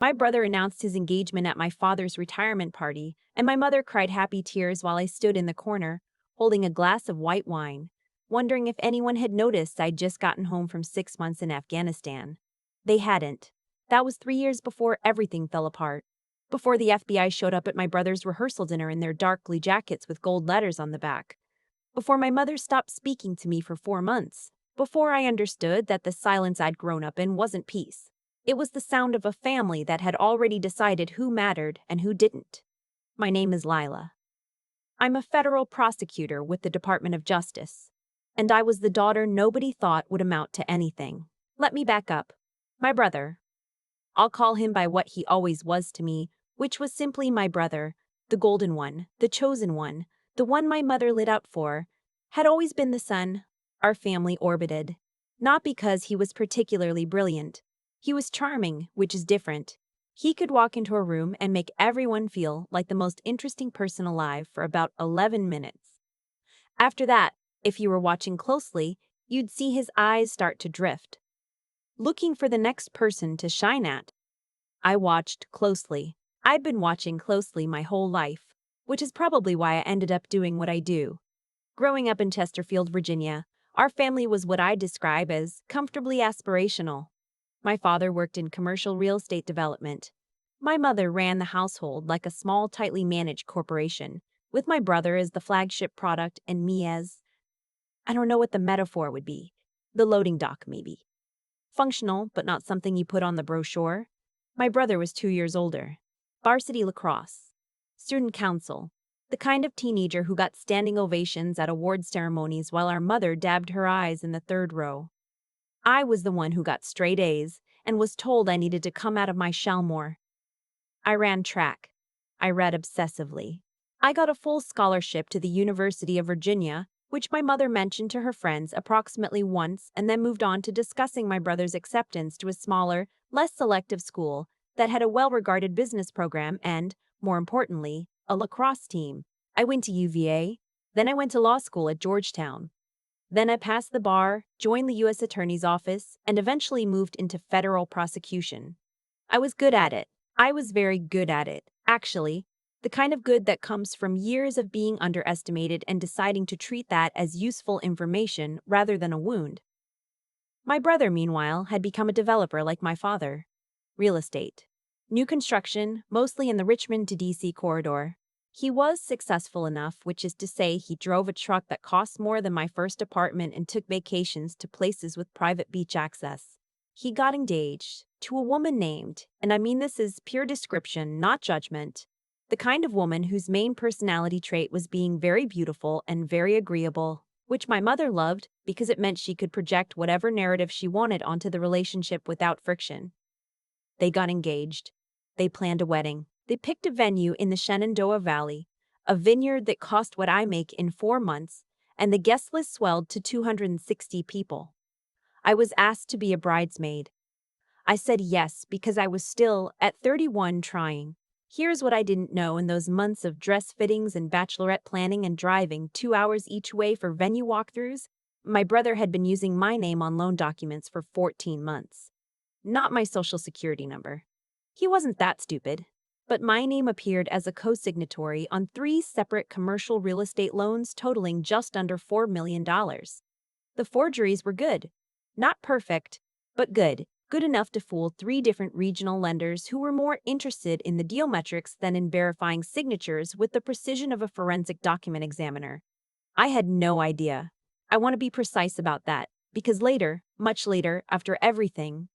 My brother announced his engagement at my father's retirement party, and my mother cried happy tears while I stood in the corner, holding a glass of white wine, wondering if anyone had noticed I'd just gotten home from 6 months in Afghanistan. They hadn't. That was 3 years before everything fell apart. Before the FBI showed up at my brother's rehearsal dinner in their dark blue jackets with gold letters on the back. Before my mother stopped speaking to me for 4 months. Before I understood that the silence I'd grown up in wasn't peace. It was the sound of a family that had already decided who mattered and who didn't. My name is Lila. I'm a federal prosecutor with the Department of Justice. And I was the daughter nobody thought would amount to anything. Let me back up. My brother. I'll call him by what he always was to me, which was simply my brother, the golden one, the chosen one, the one my mother lit up for, had always been the sun our family orbited. Not because he was particularly brilliant. He was charming, which is different. He could walk into a room and make everyone feel like the most interesting person alive for about 11 minutes. After that, if you were watching closely, you'd see his eyes start to drift, looking for the next person to shine at. I watched closely. I'd been watching closely my whole life, which is probably why I ended up doing what I do. Growing up in Chesterfield, Virginia, our family was what I describe as comfortably aspirational. My father worked in commercial real estate development. My mother ran the household like a small, tightly managed corporation, with my brother as the flagship product and me as, I don't know what the metaphor would be, the loading dock maybe. Functional, but not something you put on the brochure. My brother was 2 years older. Varsity lacrosse. Student council. The kind of teenager who got standing ovations at award ceremonies while our mother dabbed her eyes in the third row. I was the one who got straight A's and was told I needed to come out of my shell more. I ran track. I read obsessively. I got a full scholarship to the University of Virginia, which my mother mentioned to her friends approximately once and then moved on to discussing my brother's acceptance to a smaller, less selective school that had a well-regarded business program and, more importantly, a lacrosse team. I went to UVA, then I went to law school at Georgetown. Then I passed the bar, joined the U.S. Attorney's Office, and eventually moved into federal prosecution. I was good at it. I was very good at it, actually. The kind of good that comes from years of being underestimated and deciding to treat that as useful information rather than a wound. My brother, meanwhile, had become a developer like my father. Real estate. New construction, mostly in the Richmond to D.C. corridor. He was successful enough, which is to say he drove a truck that cost more than my first apartment and took vacations to places with private beach access. He got engaged to a woman named, and I mean this is pure description, not judgment, the kind of woman whose main personality trait was being very beautiful and very agreeable, which my mother loved because it meant she could project whatever narrative she wanted onto the relationship without friction. They got engaged. They planned a wedding. They picked a venue in the Shenandoah Valley, a vineyard that cost what I make in 4 months, and the guest list swelled to 260 people. I was asked to be a bridesmaid. I said yes because I was still, at 31, trying. Here's what I didn't know in those months of dress fittings and bachelorette planning and driving 2 hours each way for venue walkthroughs. My brother had been using my name on loan documents for 14 months. Not my social security number. He wasn't that stupid. But my name appeared as a co-signatory on 3 separate commercial real estate loans totaling just under $4 million. The forgeries were good. Not perfect, but good. Good enough to fool 3 different regional lenders who were more interested in the deal metrics than in verifying signatures with the precision of a forensic document examiner. I had no idea. I want to be precise about that, because later, much later, after everything,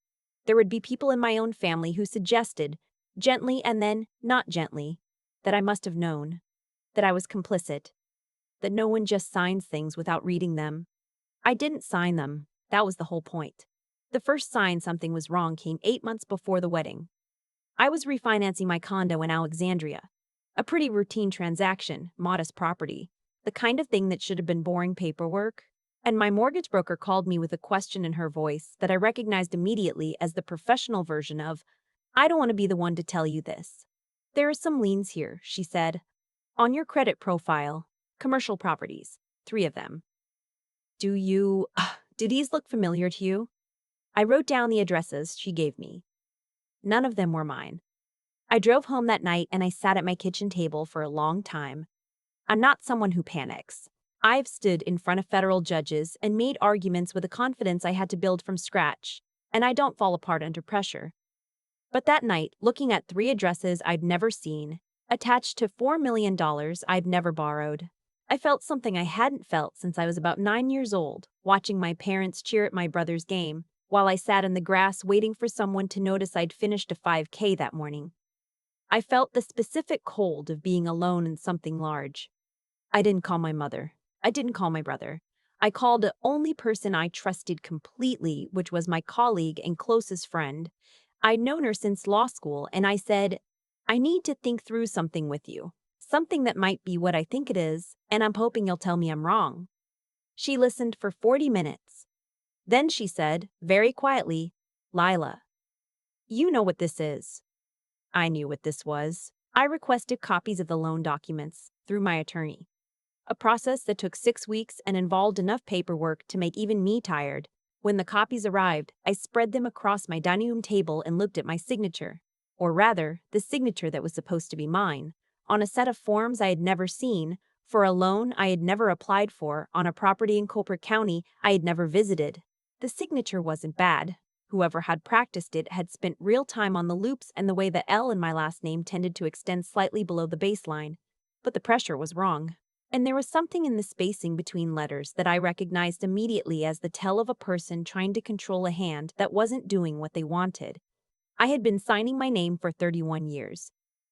there would be people in my own family who suggested, gently and then not gently, that I must have known, that I was complicit, that no one just signs things without reading them. I didn't sign them. That was the whole point. The first sign something was wrong came 8 months before the wedding. I was refinancing my condo in Alexandria. A pretty routine transaction, modest property, the kind of thing that should have been boring paperwork. And my mortgage broker called me with a question in her voice that I recognized immediately as the professional version of, I don't want to be the one to tell you this. There are some liens here, she said. On your credit profile, commercial properties, 3 of them. Do these look familiar to you? I wrote down the addresses she gave me. None of them were mine. I drove home that night and I sat at my kitchen table for a long time. I'm not someone who panics. I've stood in front of federal judges and made arguments with a confidence I had to build from scratch, and I don't fall apart under pressure. But that night, looking at 3 addresses I'd never seen, attached to $4 million I'd never borrowed, I felt something I hadn't felt since I was about 9 years old, watching my parents cheer at my brother's game, while I sat in the grass waiting for someone to notice I'd finished a 5K that morning. I felt the specific cold of being alone in something large. I didn't call my mother. I didn't call my brother. I called the only person I trusted completely, which was my colleague and closest friend. I'd known her since law school, and I said, I need to think through something with you. Something that might be what I think it is, and I'm hoping you'll tell me I'm wrong. She listened for 40 minutes. Then she said, very quietly, Lila, you know what this is. I knew what this was. I requested copies of the loan documents through my attorney. A process that took 6 weeks and involved enough paperwork to make even me tired. When the copies arrived, I spread them across my dining room table and looked at my signature. Or rather, the signature that was supposed to be mine, on a set of forms I had never seen, for a loan I had never applied for, on a property in Culper County I had never visited. The signature wasn't bad. Whoever had practiced it had spent real time on the loops and the way the L in my last name tended to extend slightly below the baseline. But the pressure was wrong. And there was something in the spacing between letters that I recognized immediately as the tell of a person trying to control a hand that wasn't doing what they wanted. I had been signing my name for 31 years.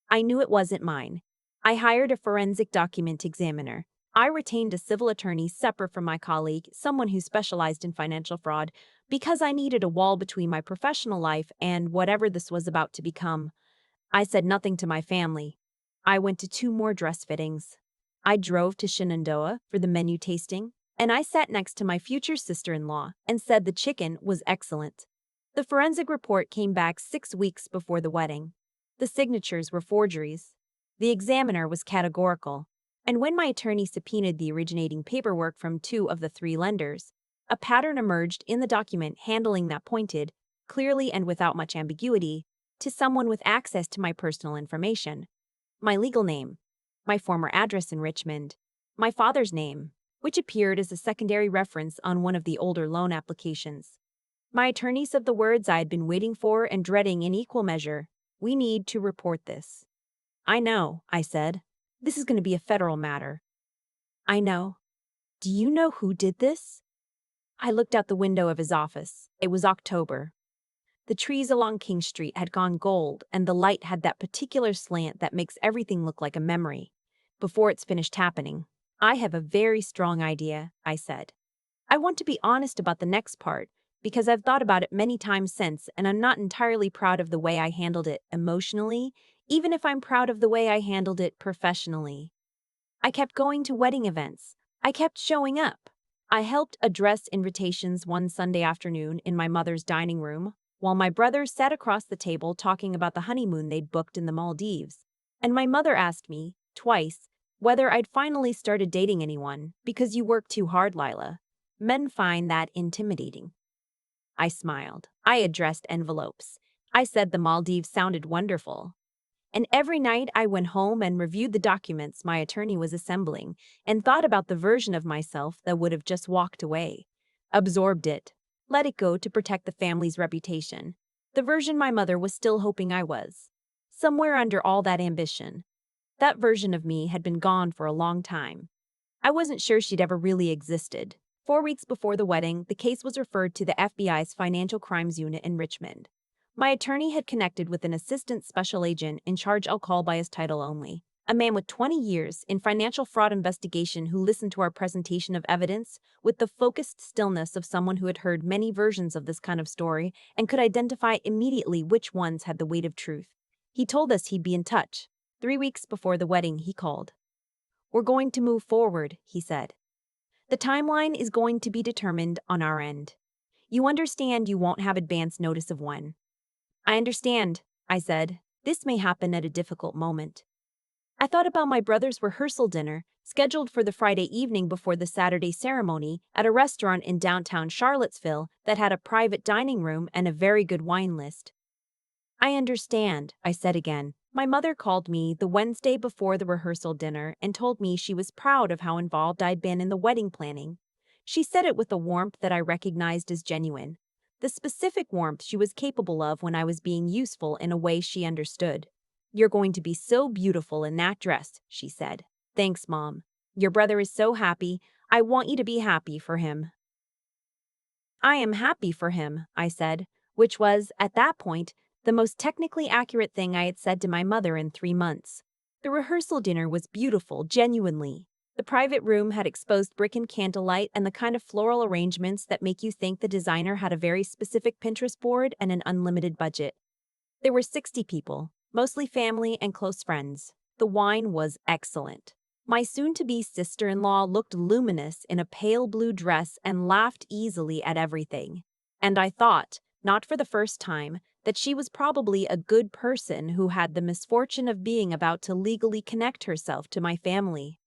I knew it wasn't mine. I hired a forensic document examiner. I retained a civil attorney separate from my colleague, someone who specialized in financial fraud, because I needed a wall between my professional life and whatever this was about to become. I said nothing to my family. I went to 2 more dress fittings. I drove to Shenandoah for the menu tasting, and I sat next to my future sister-in-law and said the chicken was excellent. The forensic report came back 6 weeks before the wedding. The signatures were forgeries. The examiner was categorical. And when my attorney subpoenaed the originating paperwork from 2 of the 3 lenders, a pattern emerged in the document handling that pointed, clearly and without much ambiguity, to someone with access to my personal information. My legal name, my former address in Richmond, my father's name, which appeared as a secondary reference on one of the older loan applications. My attorney said the words I had been waiting for and dreading in equal measure. We need to report this. I know, I said. This is going to be a federal matter. I know. Do you know who did this? I looked out the window of his office. It was October. The trees along King Street had gone gold, and the light had that particular slant that makes everything look like a memory. Before it's finished happening, I have a very strong idea, I said. I want to be honest about the next part, because I've thought about it many times since, and I'm not entirely proud of the way I handled it emotionally, even if I'm proud of the way I handled it professionally. I kept going to wedding events. I kept showing up. I helped address invitations one Sunday afternoon in my mother's dining room, while my brother sat across the table talking about the honeymoon they'd booked in the Maldives. And my mother asked me, twice, whether I'd finally started dating anyone, because you work too hard, Lila. Men find that intimidating. I smiled. I addressed envelopes. I said the Maldives sounded wonderful. And every night I went home and reviewed the documents my attorney was assembling and thought about the version of myself that would have just walked away. Absorbed it. Let it go to protect the family's reputation. The version my mother was still hoping I was. Somewhere under all that ambition. That version of me had been gone for a long time. I wasn't sure she'd ever really existed. 4 weeks before the wedding, the case was referred to the FBI's Financial Crimes Unit in Richmond. My attorney had connected with an assistant special agent in charge, I'll call by his title only, a man with 20 years in financial fraud investigation who listened to our presentation of evidence with the focused stillness of someone who had heard many versions of this kind of story and could identify immediately which ones had the weight of truth. He told us he'd be in touch. 3 weeks before the wedding, he called. We're going to move forward, he said. The timeline is going to be determined on our end. You understand you won't have advance notice of when. I understand, I said. This may happen at a difficult moment. I thought about my brother's rehearsal dinner, scheduled for the Friday evening before the Saturday ceremony at a restaurant in downtown Charlottesville that had a private dining room and a very good wine list. I understand, I said again. My mother called me the Wednesday before the rehearsal dinner and told me she was proud of how involved I'd been in the wedding planning. She said it with a warmth that I recognized as genuine. The specific warmth she was capable of when I was being useful in a way she understood. "You're going to be so beautiful in that dress," she said. "Thanks, Mom. Your brother is so happy. I want you to be happy for him." "I am happy for him," I said, which was, at that point, the most technically accurate thing I had said to my mother in 3 months. The rehearsal dinner was beautiful, genuinely. The private room had exposed brick and candlelight and the kind of floral arrangements that make you think the designer had a very specific Pinterest board and an unlimited budget. There were 60 people, mostly family and close friends. The wine was excellent. My soon-to-be sister-in-law looked luminous in a pale blue dress and laughed easily at everything. And I thought, not for the first time, that she was probably a good person who had the misfortune of being about to legally connect herself to my family.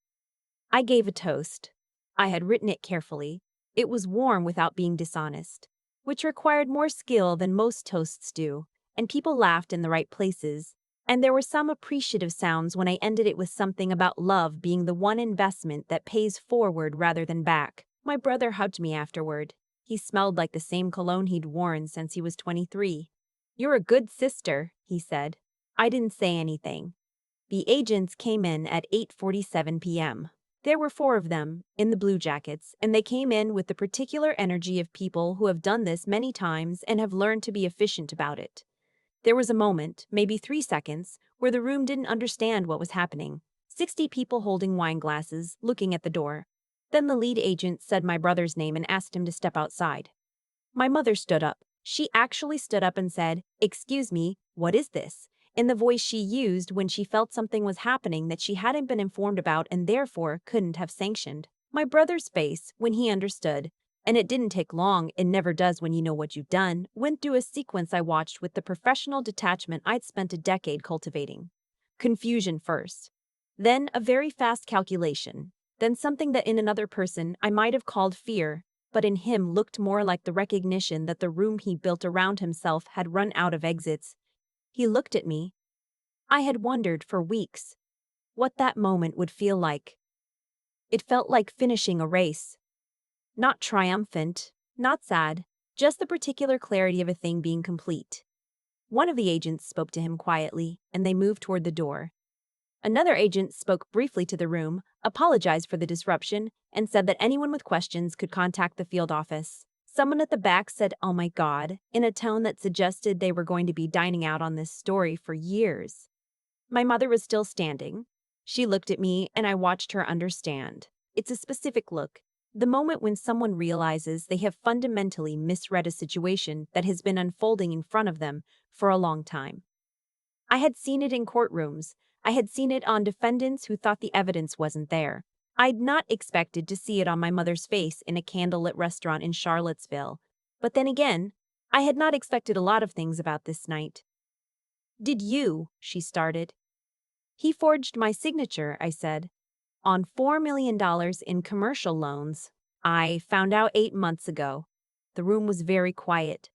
I gave a toast. I had written it carefully. It was warm without being dishonest, which required more skill than most toasts do, and people laughed in the right places. And there were some appreciative sounds when I ended it with something about love being the one investment that pays forward rather than back. My brother hugged me afterward. He smelled like the same cologne he'd worn since he was 23. "You're a good sister," he said. I didn't say anything. The agents came in at 8:47 p.m. There were 4 of them, in the blue jackets, and they came in with the particular energy of people who have done this many times and have learned to be efficient about it. There was a moment, maybe 3 seconds, where the room didn't understand what was happening. 60 people holding wine glasses, looking at the door. Then the lead agent said my brother's name and asked him to step outside. My mother stood up. She actually stood up and said, "Excuse me, what is this?" in the voice she used when she felt something was happening that she hadn't been informed about and therefore couldn't have sanctioned. My brother's face, when he understood, and it didn't take long, it never does when you know what you've done, went through a sequence I watched with the professional detachment I'd spent a decade cultivating. Confusion first. Then a very fast calculation. Then something that in another person I might have called fear, but in him looked more like the recognition that the room he built around himself had run out of exits. He looked at me. I had wondered for weeks what that moment would feel like. It felt like finishing a race. Not triumphant, not sad, just the particular clarity of a thing being complete. One of the agents spoke to him quietly, and they moved toward the door. Another agent spoke briefly to the room, apologized for the disruption, and said that anyone with questions could contact the field office. Someone at the back said, "Oh my God," in a tone that suggested they were going to be dining out on this story for years. My mother was still standing. She looked at me, and I watched her understand. It's a specific look. The moment when someone realizes they have fundamentally misread a situation that has been unfolding in front of them for a long time. I had seen it in courtrooms. I had seen it on defendants who thought the evidence wasn't there. I'd not expected to see it on my mother's face in a candlelit restaurant in Charlottesville. But then again, I had not expected a lot of things about this night. "Did you?" she started. "He forged my signature," I said, "on $4 million in commercial loans. I found out 8 months ago." The room was very quiet.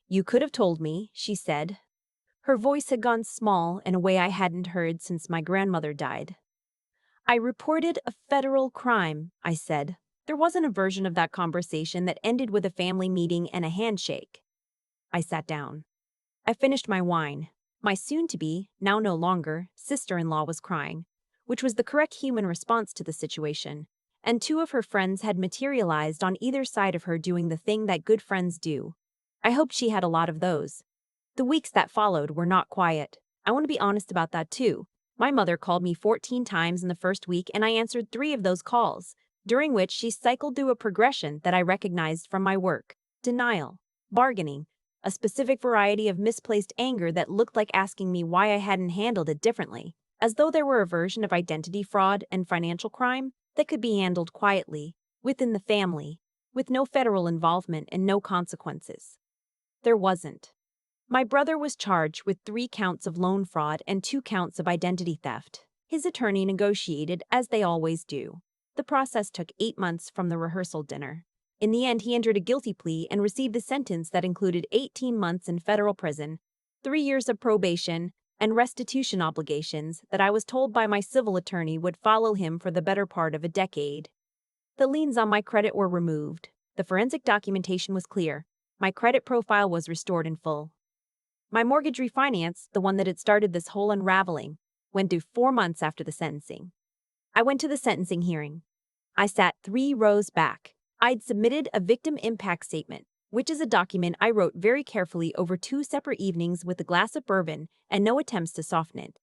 "You could have told me," she said. Her voice had gone small in a way I hadn't heard since my grandmother died. "I reported a federal crime," I said. There wasn't a version of that conversation that ended with a family meeting and a handshake. I sat down. I finished my wine. My soon-to-be, now no longer, sister-in-law was crying, which was the correct human response to the situation, and 2 of her friends had materialized on either side of her doing the thing that good friends do. I hoped she had a lot of those. The weeks that followed were not quiet. I want to be honest about that too. My mother called me 14 times in the first week and I answered 3 of those calls, during which she cycled through a progression that I recognized from my work: denial, bargaining, a specific variety of misplaced anger that looked like asking me why I hadn't handled it differently, as though there were a version of identity fraud and financial crime that could be handled quietly, within the family, with no federal involvement and no consequences. There wasn't. My brother was charged with 3 counts of loan fraud and 2 counts of identity theft. His attorney negotiated, as they always do. The process took 8 months from the rehearsal dinner. In the end, he entered a guilty plea and received a sentence that included 18 months in federal prison, 3 years of probation, and restitution obligations that I was told by my civil attorney would follow him for the better part of a decade. The liens on my credit were removed. The forensic documentation was clear. My credit profile was restored in full. My mortgage refinance, the one that had started this whole unraveling, went due 4 months after the sentencing. I went to the sentencing hearing. I sat 3 rows back. I'd submitted a victim impact statement, which is a document I wrote very carefully over 2 separate evenings with a glass of bourbon and no attempts to soften it.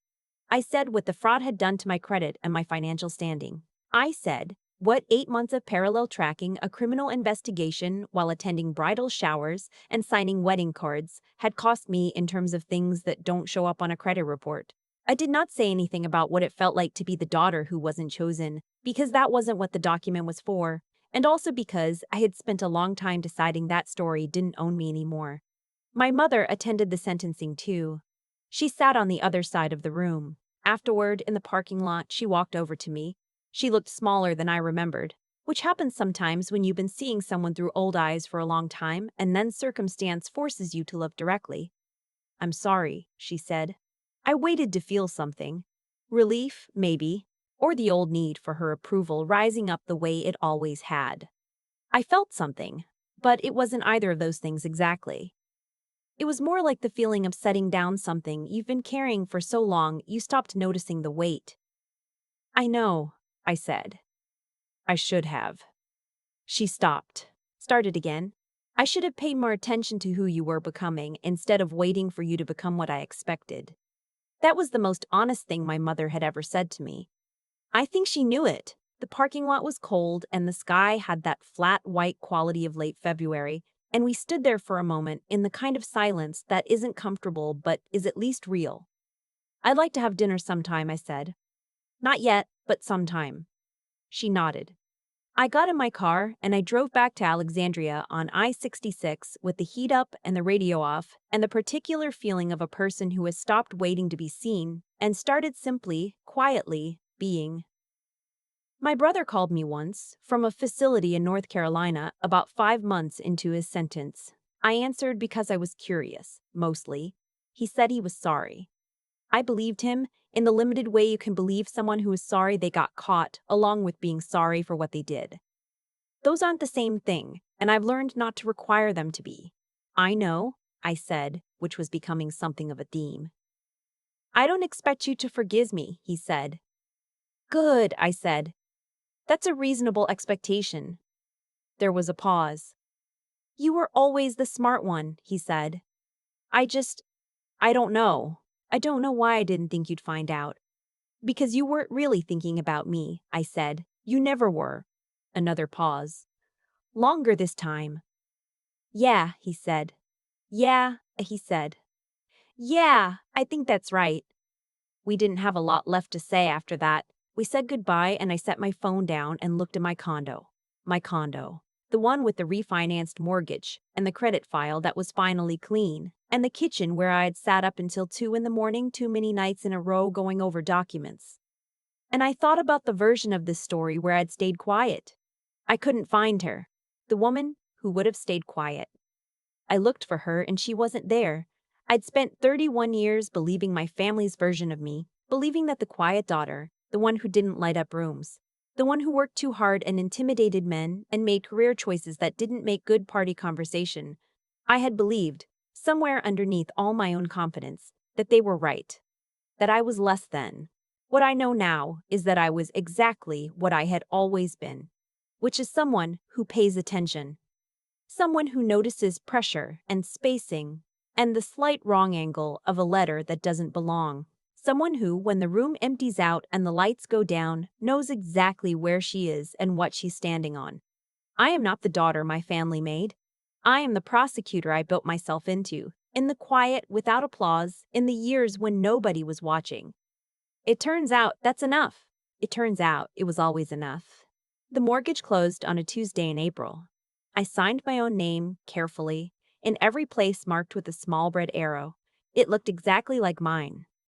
I said what the fraud had done to my credit and my financial standing. I said what 8 months of parallel tracking a criminal investigation while attending bridal showers and signing wedding cards had cost me in terms of things that don't show up on a credit report. I did not say anything about what it felt like to be the daughter who wasn't chosen, because that wasn't what the document was for, and also because I had spent a long time deciding that story didn't own me anymore. My mother attended the sentencing too. She sat on the other side of the room. Afterward, in the parking lot, she walked over to me. She looked smaller than I remembered, which happens sometimes when you've been seeing someone through old eyes for a long time and then circumstance forces you to look directly. "I'm sorry," she said. I waited to feel something. Relief, maybe, or the old need for her approval rising up the way it always had. I felt something, but it wasn't either of those things exactly. It was more like the feeling of setting down something you've been carrying for so long you stopped noticing the weight. "I know," I said. "I should have." She stopped. Started again. "I should have paid more attention to who you were becoming instead of waiting for you to become what I expected." That was the most honest thing my mother had ever said to me. I think she knew it. The parking lot was cold and the sky had that flat white quality of late February, and we stood there for a moment in the kind of silence that isn't comfortable but is at least real. "I'd like to have dinner sometime," I said. "Not yet, but sometime." She nodded. I got in my car and I drove back to Alexandria on I-66 with the heat up and the radio off and the particular feeling of a person who has stopped waiting to be seen and started simply, quietly, being. My brother called me once, from a facility in North Carolina, about 5 months into his sentence. I answered because I was curious, mostly. He said he was sorry. I believed him, in the limited way you can believe someone who is sorry they got caught, along with being sorry for what they did. Those aren't the same thing, and I've learned not to require them to be. "I know," I said, which was becoming something of a theme. "I don't expect you to forgive me," he said. "Good," I said. "That's a reasonable expectation." There was a pause. "You were always the smart one," he said. I just, I don't know. I don't know why I didn't think you'd find out." "Because you weren't really thinking about me," I said. "You never were." Another pause. Longer this time. "Yeah," he said. "Yeah," he said. "Yeah, I think that's right." We didn't have a lot left to say after that. We said goodbye and I set my phone down and looked at my condo. My condo. The one with the refinanced mortgage, and the credit file that was finally clean, and the kitchen where I had sat up until 2 in the morning too many nights in a row going over documents. And I thought about the version of this story where I'd stayed quiet. I couldn't find her. The woman who would have stayed quiet. I looked for her and she wasn't there. I'd spent 31 years believing my family's version of me, believing that the quiet daughter, the one who didn't light up rooms, the one who worked too hard and intimidated men and made career choices that didn't make good party conversation, I had believed, somewhere underneath all my own confidence, that they were right, that I was less than. What I know now is that I was exactly what I had always been, which is someone who pays attention. Someone who notices pressure and spacing and the slight wrong angle of a letter that doesn't belong. Someone who, when the room empties out and the lights go down, knows exactly where she is and what she's standing on. I am not the daughter my family made. I am the prosecutor I built myself into, in the quiet, without applause, in the years when nobody was watching. It turns out that's enough. It turns out it was always enough. The mortgage closed on a Tuesday in April. I signed my own name, carefully, in every place marked with a small red arrow. It looked exactly like mine.